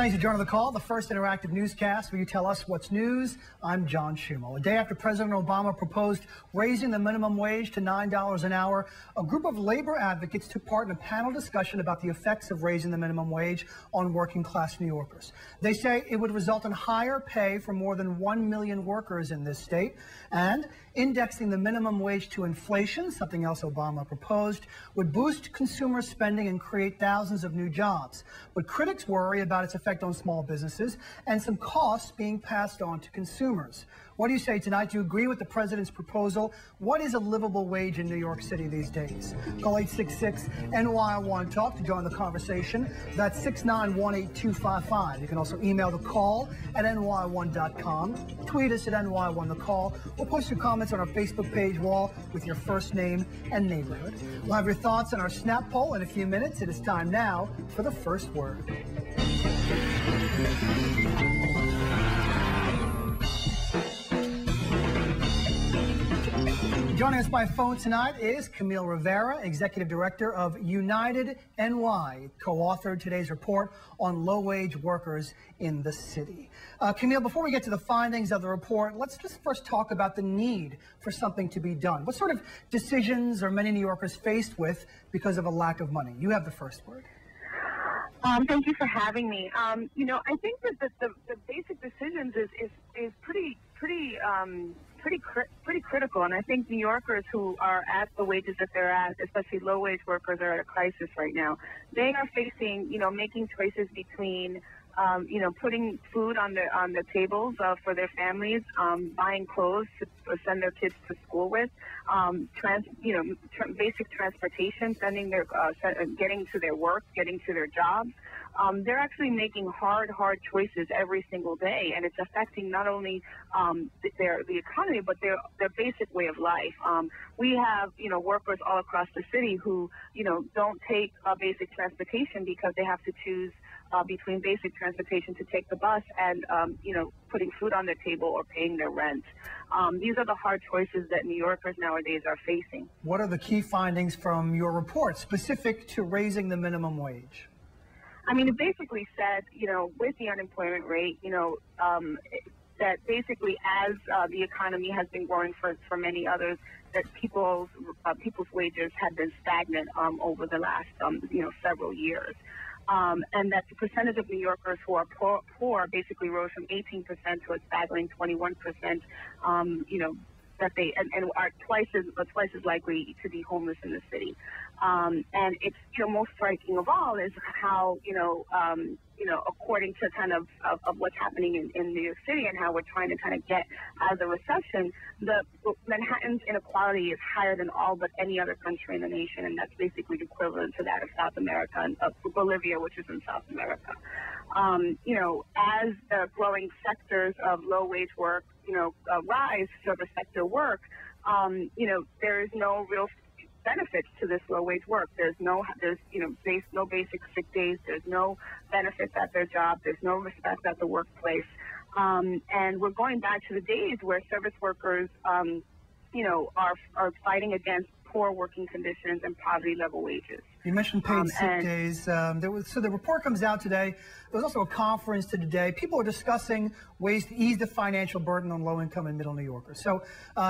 Thanks for joining the call, the first interactive newscast where you tell us what's news. I'm John Schumo. A day after President Obama proposed raising the minimum wage to $9 an hour, a group of labor advocates took part in a panel discussion about the effects of raising the minimum wage on working-class New Yorkers. They say it would result in higher pay for more than 1 million workers in this state, and indexing the minimum wage to inflation, something else Obama proposed, would boost consumer spending and create thousands of new jobs. But critics worry about its effect on small businesses and some costs being passed on to consumers. What do you say tonight? Do you agree with the president's proposal? What is a livable wage in New York City these days? Call 866-NY1-TALK to join the conversation. That's 691-8255. You can also email the call at ny1.com. Tweet us at NY1TheCall, or post your comments on our Facebook page wall with your first name and neighborhood. We'll have your thoughts on our snap poll in a few minutes. It is time now for the first word. Joining us by phone tonight is Camille Rivera, Executive Director of United NY, co-authored today's report on low-wage workers in the city. Camille, before we get to the findings of the report, let's just first talk about the need for something to be done. What sort of decisions are many New Yorkers faced with because of a lack of money? You have the first word. Thank you for having me. You know, I think that the basic decisions is pretty critical, and I think New Yorkers who are at the wages that they're at, especially low-wage workers, are at a crisis right now. They are facing, you know, making choices between, you know, putting food on the tables for their families, buying clothes to send their kids to school with, basic transportation, sending their getting to their work, getting to their jobs. They're actually making hard choices every single day, and it's affecting not only the economy, but their basic way of life. We have, you know, workers all across the city who, you know, don't take basic transportation because they have to choose between basic transportation to take the bus and, you know, putting food on their table or paying their rent. These are the hard choices that New Yorkers nowadays are facing. What are the key findings from your report specific to raising the minimum wage? I mean, it basically said, you know, with the unemployment rate, you know, that basically as the economy has been growing for many others, that people's wages have been stagnant over the last, you know, several years. And that the percentage of New Yorkers who are poor basically rose from 18% to a staggering 21%, you know, that they and are twice as likely to be homeless in the city. And it's, you know, most striking of all is how, you know, according to kind of what's happening in New York City and how we're trying to kind of get out of the recession, the Manhattan's inequality is higher than all but any other country in the nation, and that's basically equivalent to that of South America and of Bolivia, which is in South America. You know, as the growing sectors of low-wage work, you know, rise, service sector work, you know, there is no real benefits to this low-wage work. There's no basic sick days. There's no benefits at their job. There's no respect at the workplace. And we're going back to the days where service workers, you know, are fighting against poor working conditions and poverty-level wages. You mentioned paid sick days. So the report comes out today. There was also a conference today. People are discussing ways to ease the financial burden on low-income and middle New Yorkers. So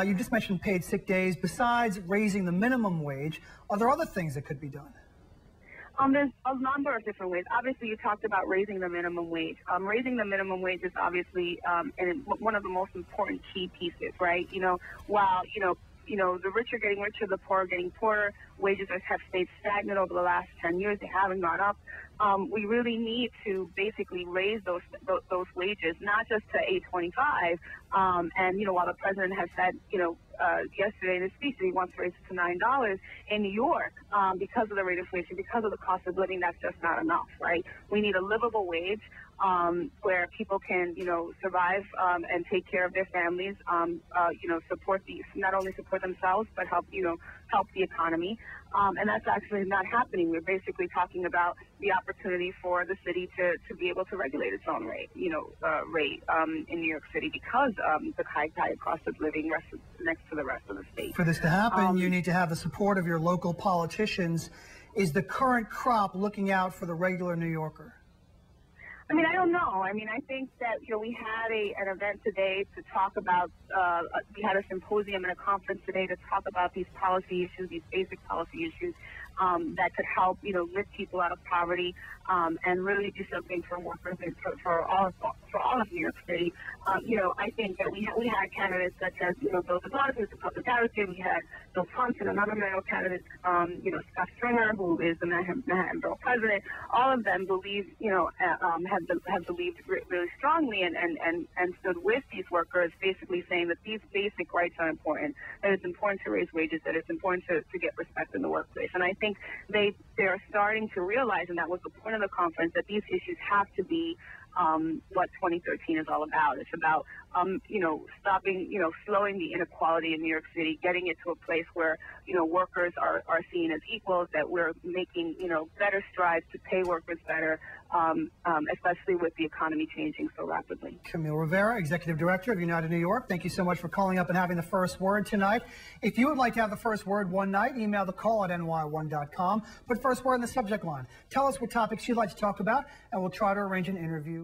you just mentioned paid sick days. Besides raising the minimum wage, are there other things that could be done? There's a number of different ways. Obviously, you talked about raising the minimum wage. Raising the minimum wage is obviously one of the most important key pieces, right? You know, while, you know, the rich are getting richer, the poor are getting poorer. Wages have stayed stagnant over the last 10 years. They haven't gone up. We really need to basically raise those wages, not just to $8.25. And, you know, while the president has said, you know, yesterday in his speech that he wants to raise it to $9 in New York because of the rate of inflation, because of the cost of living, that's just not enough, right? We need a livable wage where people can, you know, survive and take care of their families, you know, not only support themselves, but help the economy. And that's actually not happening. We're basically talking about the opportunity for the city to be able to regulate its own rate, you know, in New York City because the high cost of living next to the rest of the state. For this to happen, you need to have the support of your local politicians. Is the current crop looking out for the regular New Yorker? I mean, I don't know. I mean, I think that, we had an event today to talk about, we had a symposium and a conference today to talk about these policy issues, these basic policy issues that could help, lift people out of poverty and really do something for workers and for all of New York City. I think that we had candidates such as, Bill de Blasio, who's a public advocate. We had Bill Thompson, another male candidate, Scott Stringer, who is the Manhattan Borough president. All of them believe, have believed really strongly and stood with these workers, basically saying that these basic rights are important, that it's important to raise wages, that it's important to get respect in the workplace. And I think they're starting to realize, and that was the point of the conference, that these issues have to be what 2013 is all about. It's about, stopping, slowing the inequality in New York City, getting it to a place where, workers are seen as equals, that we're making, better strides to pay workers better, especially with the economy changing so rapidly. Camille Rivera, Executive Director of United New York, thank you so much for calling up and having the first word tonight. If you would like to have the first word one night, email the call at NY1.com. Put first word in the subject line. Tell us what topics you'd like to talk about, and we'll try to arrange an interview